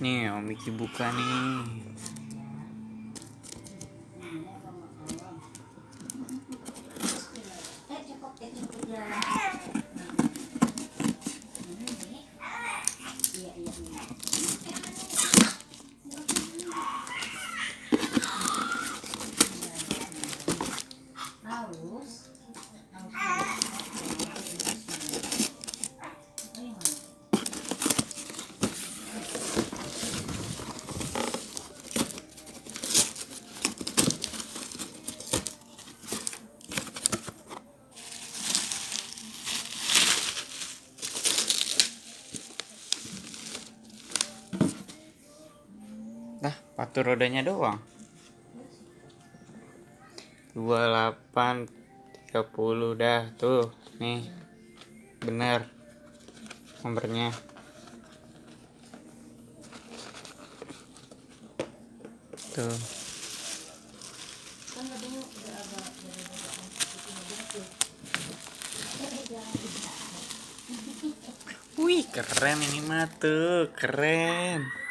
Nih Om Miki buka nih. Dah, sepatu rodanya doang. 28 30 dah tuh. Nih. Bener nomornya. Tuh. Wih, keren ini mah tuh, keren.